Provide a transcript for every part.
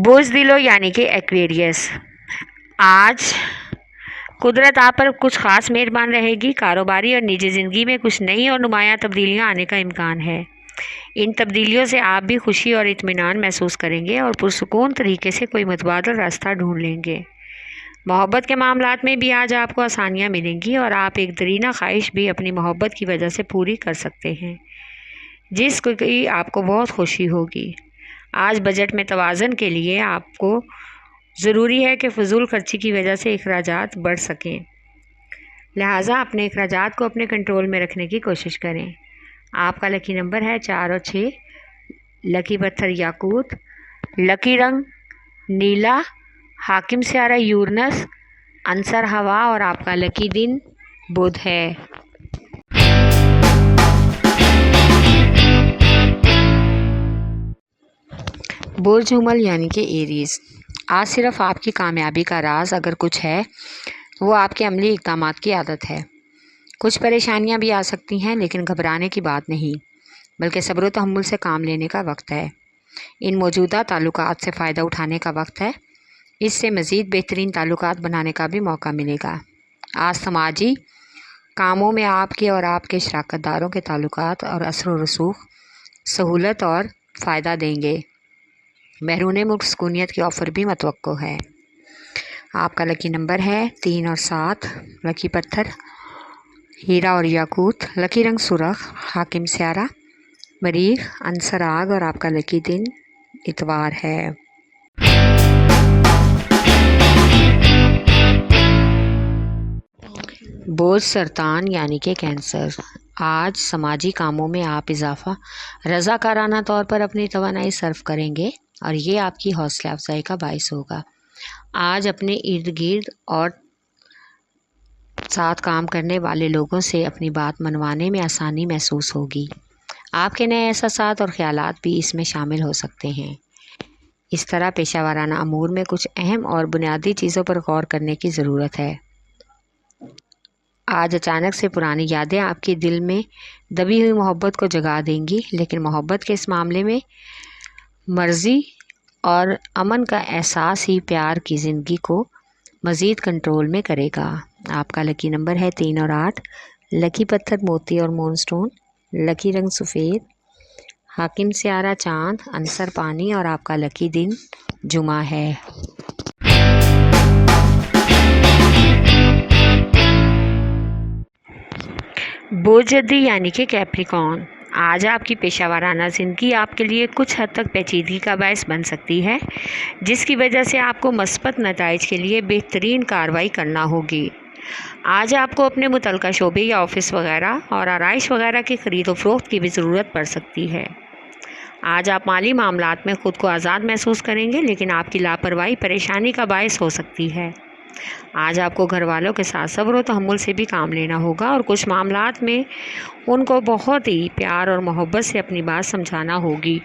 بزدلو یعنی کہ ایکویریس، آج قدرت آپ پر کچھ خاص مہربان رہے گی۔ کاروباری اور نجی زندگی میں کچھ نئی اور نمایاں تبدیلیاں آنے کا امکان ہے۔ ان تبدیلیوں سے آپ بھی خوشی اور اطمینان محسوس کریں گے اور پرسکون طریقے سے کوئی متبادل راستہ ڈھونڈ لیں گے۔ محبت کے معاملات میں بھی آج آپ کو آسانیاں ملیں گی اور آپ ایک دیرینہ خواہش بھی اپنی محبت کی وجہ سے پوری کر سکتے ہیں، جس کی آپ کو بہت خوشی ہوگی۔ آج بجٹ میں توازن کے لیے آپ کو ضروری ہے کہ فضول خرچی کی وجہ سے اخراجات بڑھ سکیں، لہٰذا اپنے اخراجات کو اپنے کنٹرول میں رکھنے کی کوشش کریں۔ آپ کا لکی نمبر ہے 4 اور 6، لکی پتھر یاقوت، لکی رنگ نیلا، حاکم سیارہ یورنس، عنصر ہوا اور آپ کا لکی دن بدھ ہے۔ برج حمل یعنی کہ ایریز، آج صرف آپ کی کامیابی کا راز اگر کچھ ہے وہ آپ کے عملی اقدامات کی عادت ہے۔ کچھ پریشانیاں بھی آ سکتی ہیں، لیکن گھبرانے کی بات نہیں، بلکہ صبر و تحمل سے کام لینے کا وقت ہے۔ ان موجودہ تعلقات سے فائدہ اٹھانے کا وقت ہے، اس سے مزید بہترین تعلقات بنانے کا بھی موقع ملے گا۔ آج سماجی کاموں میں آپ کے اور آپ کے شراکت داروں کے تعلقات اور اثر و رسوخ سہولت اور فائدہ دیں گے۔ بیرون ملک سکونیت کی آفر بھی متوقع ہے۔ آپ کا لکی نمبر ہے 3 اور 7، لکی پتھر ہیرا اور یاقوت، لکی رنگ سرخ، حاکم سیارہ مریخ، عنصر آگ اور آپ کا لکی دن اتوار ہے۔ برج سرطان یعنی کہ کینسر، آج سماجی کاموں میں آپ اضافہ رضاکارانہ طور پر اپنی توانائی صرف کریں گے اور یہ آپ کی حوصلہ افزائی کا باعث ہوگا۔ آج اپنے ارد گرد اور ساتھ کام کرنے والے لوگوں سے اپنی بات منوانے میں آسانی محسوس ہوگی۔ آپ کے نئے احساسات اور خیالات بھی اس میں شامل ہو سکتے ہیں۔ اس طرح پیشہ ورانہ امور میں کچھ اہم اور بنیادی چیزوں پر غور کرنے کی ضرورت ہے۔ آج اچانک سے پرانی یادیں آپ کے دل میں دبی ہوئی محبت کو جگا دیں گی، لیکن محبت کے اس معاملے میں مرضی اور امن کا احساس ہی پیار کی زندگی کو مزید کنٹرول میں کرے گا۔ آپ کا لکی نمبر ہے 3 اور 8، لکی پتھر موتی اور مون سٹون، لکی رنگ سفید، حاکم سیارہ چاند، عنصر پانی اور آپ کا لکی دن جمعہ ہے۔ برج جدی یعنی کہ کیپریکارن، آج آپ کی پیشہ ورانہ زندگی آپ کے لیے کچھ حد تک پیچیدگی کا باعث بن سکتی ہے، جس کی وجہ سے آپ کو مثبت نتائج کے لیے بہترین کارروائی کرنا ہوگی۔ آج آپ کو اپنے متعلقہ شعبے یا آفس وغیرہ اور آرائش وغیرہ کی خرید و فروخت کی بھی ضرورت پڑ سکتی ہے۔ آج آپ مالی معاملات میں خود کو آزاد محسوس کریں گے، لیکن آپ کی لاپرواہی پریشانی کا باعث ہو سکتی ہے۔ آج آپ کو گھر والوں کے ساتھ صبر و تحمل سے بھی کام لینا ہوگا اور کچھ معاملات میں ان کو بہت ہی پیار اور محبت سے اپنی بات سمجھانا ہوگی۔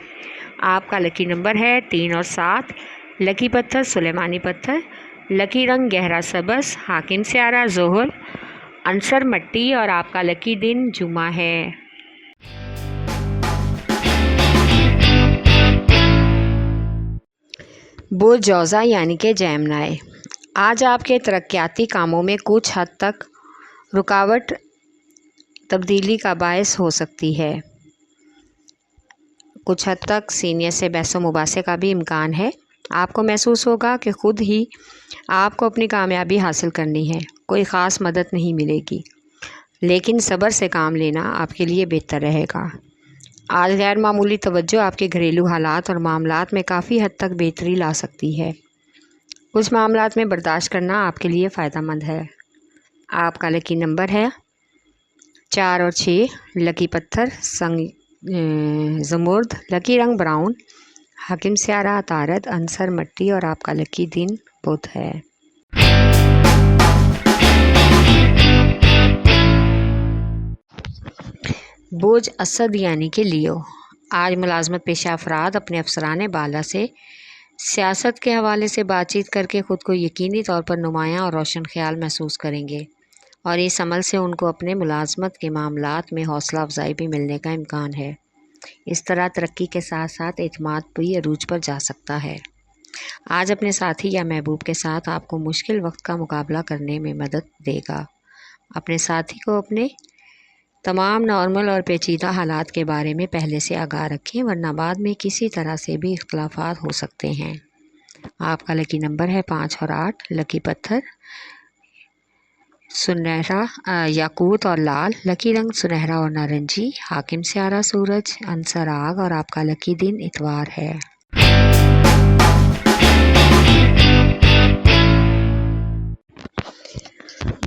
آپ کا لکی نمبر ہے 3 اور 7، لکی پتھر سلیمانی پتھر، لکی رنگ گہرا سبز، حاکم سیارہ زحل، عنصر مٹی اور آپ کا لکی دن جمعہ ہے۔ برج جوزا یعنی کہ جیمنائی، آج آپ کے ترقیاتی کاموں میں کچھ حد تک رکاوٹ تبدیلی کا باعث ہو سکتی ہے۔ کچھ حد تک سینئر سے بحث و مباحثے کا بھی امکان ہے۔ آپ کو محسوس ہوگا کہ خود ہی آپ کو اپنی کامیابی حاصل کرنی ہے، کوئی خاص مدد نہیں ملے گی، لیکن صبر سے کام لینا آپ کے لیے بہتر رہے گا۔ آج غیر معمولی توجہ آپ کے گھریلو حالات اور معاملات میں کافی حد تک بہتری لا سکتی ہے۔ کچھ معاملات میں برداشت کرنا آپ کے لیے فائدہ مند ہے۔ آپ کا لکی نمبر ہے 4 اور 6، لکی پتھر زمرد، لکی رنگ براؤن، حاکم سیارہ عطارد، عنصر مٹی اور آپ کا لکی دن بدھ ہے۔ برج اسد یعنی کہ لیو، آج ملازمت پیشہ افراد اپنے افسران بالا سے سیاست کے حوالے سے بات چیت کر کے خود کو یقینی طور پر نمایاں اور روشن خیال محسوس کریں گے اور اس عمل سے ان کو اپنے ملازمت کے معاملات میں حوصلہ افزائی بھی ملنے کا امکان ہے۔ اس طرح ترقی کے ساتھ ساتھ اعتماد بھی عروج پر جا سکتا ہے۔ آج اپنے ساتھی یا محبوب کے ساتھ آپ کو مشکل وقت کا مقابلہ کرنے میں مدد دے گا۔ اپنے ساتھی کو اپنے تمام نارمل اور پیچیدہ حالات کے بارے میں پہلے سے آگاہ رکھیں، ورنہ بعد میں کسی طرح سے بھی اختلافات ہو سکتے ہیں۔ آپ کا لکی نمبر ہے 5 اور 8۔ لکی پتھر سنہرا یاقوت اور لال۔ لکی رنگ سنہرا اور نارنجی۔ حاکم سیارہ سورج، عنصر آگ اور آپ کا لکی دن اتوار ہے۔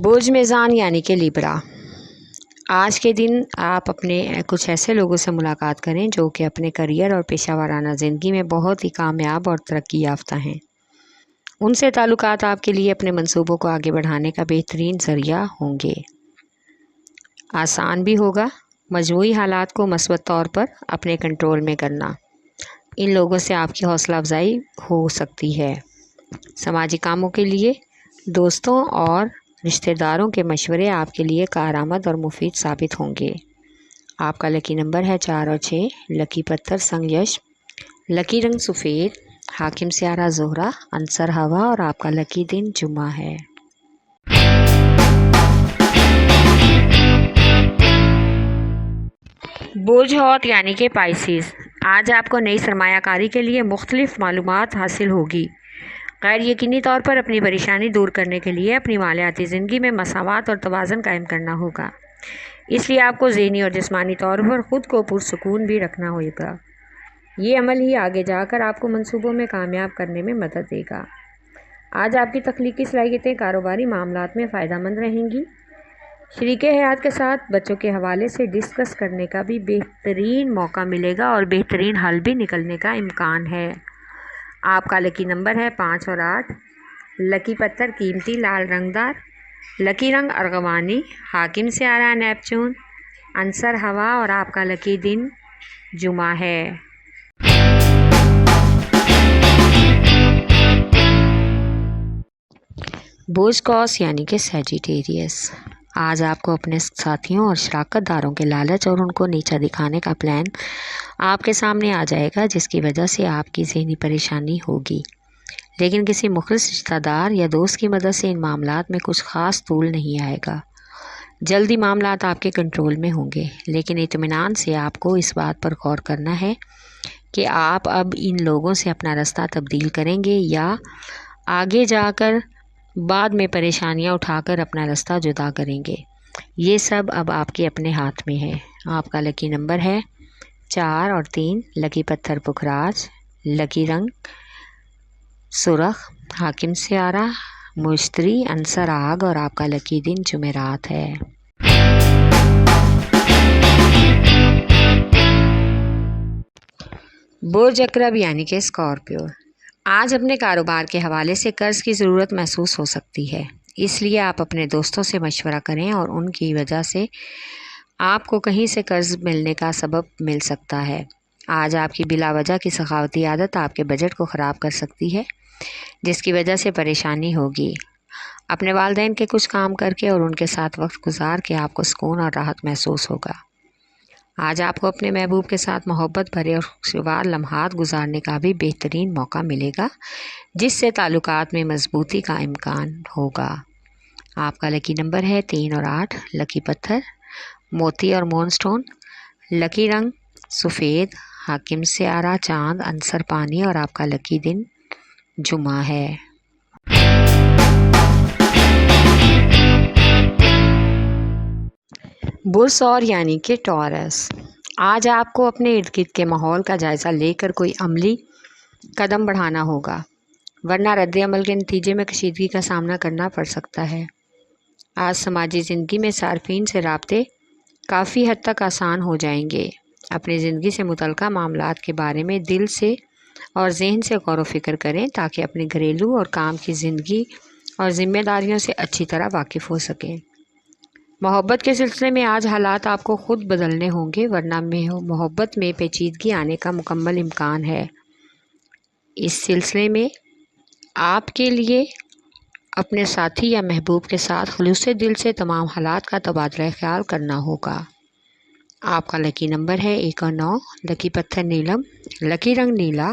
برج میزان یعنی کہ لیبرا۔ آج کے دن آپ اپنے کچھ ایسے لوگوں سے ملاقات کریں جو کہ اپنے کریئر اور پیشہ ورانہ زندگی میں بہت ہی کامیاب اور ترقی یافتہ ہیں۔ ان سے تعلقات آپ کے لیے اپنے منصوبوں کو آگے بڑھانے کا بہترین ذریعہ ہوں گے۔ آسان بھی ہوگا مجموعی حالات کو مثبت طور پر اپنے کنٹرول میں کرنا۔ ان لوگوں سے آپ کی حوصلہ افزائی ہو سکتی ہے۔ سماجی کاموں کے لیے دوستوں اور رشتہ داروں کے مشورے آپ کے لیے کارآمد اور مفید ثابت ہوں گے۔ آپ کا لکی نمبر ہے 4 اور 6۔ لکی پتھر سنگ یش۔ لکی رنگ سفید۔ حاکم سیارہ زہرہ، عنصر ہوا اور آپ کا لکی دن جمعہ ہے۔ برج حوت یعنی کہ پائسیز۔ آج آپ کو نئی سرمایہ کاری کے لیے مختلف معلومات حاصل ہوگی۔ غیر یقینی طور پر اپنی پریشانی دور کرنے کے لیے اپنی مالیاتی زندگی میں مساوات اور توازن قائم کرنا ہوگا۔ اس لیے آپ کو ذہنی اور جسمانی طور پر خود کو پرسکون بھی رکھنا ہوگا۔ یہ عمل ہی آگے جا کر آپ کو منصوبوں میں کامیاب کرنے میں مدد دے گا۔ آج آپ کی تخلیقی صلاحیتیں کاروباری معاملات میں فائدہ مند رہیں گی۔ شریک حیات کے ساتھ بچوں کے حوالے سے ڈسکس کرنے کا بھی بہترین موقع ملے گا اور بہترین حل بھی نکلنے کا امکان ہے۔ آپ کا لکی نمبر ہے 5 اور 8۔ لکی پتھر قیمتی لال رنگدار۔ لکی رنگ ارغوانی۔ حاکم سیارہ نیپچون، عنصر ہوا اور آپ کا لکی دن جمعہ ہے۔ برج قوس یعنی کہ سیجیٹیریس۔ آج آپ کو اپنے ساتھیوں اور شراکت داروں کے لالچ اور ان کو نیچا دکھانے کا پلان آپ کے سامنے آ جائے گا، جس کی وجہ سے آپ کی ذہنی پریشانی ہوگی۔ لیکن کسی مخلص رشتہ دار یا دوست کی مدد سے ان معاملات میں کچھ خاص طول نہیں آئے گا۔ جلدی معاملات آپ کے کنٹرول میں ہوں گے، لیکن اطمینان سے آپ کو اس بات پر غور کرنا ہے کہ آپ اب ان لوگوں سے اپنا رستہ تبدیل کریں گے یا آگے جا کر بعد میں پریشانیاں اٹھا کر اپنا رستہ جدا کریں گے۔ یہ سب اب آپ کے اپنے ہاتھ میں ہے۔ آپ کا لکی نمبر ہے 4 اور 3۔ لکی پتھر پکھراج۔ لکی رنگ سرخ۔ حاکم سیارہ مشتری، عنصر آگ اور آپ کا لکی دن جمعرات ہے۔ برج عقرب یعنی کہ اسکارپیو۔ آج اپنے کاروبار کے حوالے سے قرض کی ضرورت محسوس ہو سکتی ہے، اس لیے آپ اپنے دوستوں سے مشورہ کریں اور ان کی وجہ سے آپ کو کہیں سے قرض ملنے کا سبب مل سکتا ہے۔ آج آپ کی بلا وجہ کی سخاوتی عادت آپ کے بجٹ کو خراب کر سکتی ہے، جس کی وجہ سے پریشانی ہوگی۔ اپنے والدین کے کچھ کام کر کے اور ان کے ساتھ وقت گزار کے آپ کو سکون اور راحت محسوس ہوگا۔ آج آپ کو اپنے محبوب کے ساتھ محبت بھرے اور خوشگوار لمحات گزارنے کا بھی بہترین موقع ملے گا، جس سے تعلقات میں مضبوطی کا امکان ہوگا۔ آپ کا لکی نمبر ہے 3 اور 8۔ لکی پتھر موتی اور مون سٹون۔ لکی رنگ سفید۔ حاکم سیارہ چاند، عنصر پانی اور آپ کا لکی دن جمعہ ہے۔ برج ثور یعنی کہ ٹورس۔ آج آپ کو اپنے ارد گرد کے ماحول کا جائزہ لے کر کوئی عملی قدم بڑھانا ہوگا، ورنہ رد عمل کے نتیجے میں کشیدگی کا سامنا کرنا پڑ سکتا ہے۔ آج سماجی زندگی میں صارفین سے رابطے کافی حد تک آسان ہو جائیں گے۔ اپنی زندگی سے متعلقہ معاملات کے بارے میں دل سے اور ذہن سے غور و فکر کریں تاکہ اپنے گھریلو اور کام کی زندگی اور ذمہ داریوں سے اچھی طرح واقف ہو سکیں۔ محبت کے سلسلے میں آج حالات آپ کو خود بدلنے ہوں گے، ورنہ محبت میں پیچیدگی آنے کا مکمل امکان ہے۔ اس سلسلے میں آپ کے لیے اپنے ساتھی یا محبوب کے ساتھ خلوص دل سے تمام حالات کا تبادلہ خیال کرنا ہوگا۔ آپ کا لکی نمبر ہے 1 اور 9۔ لکی پتھر نیلم۔ لکی رنگ نیلا۔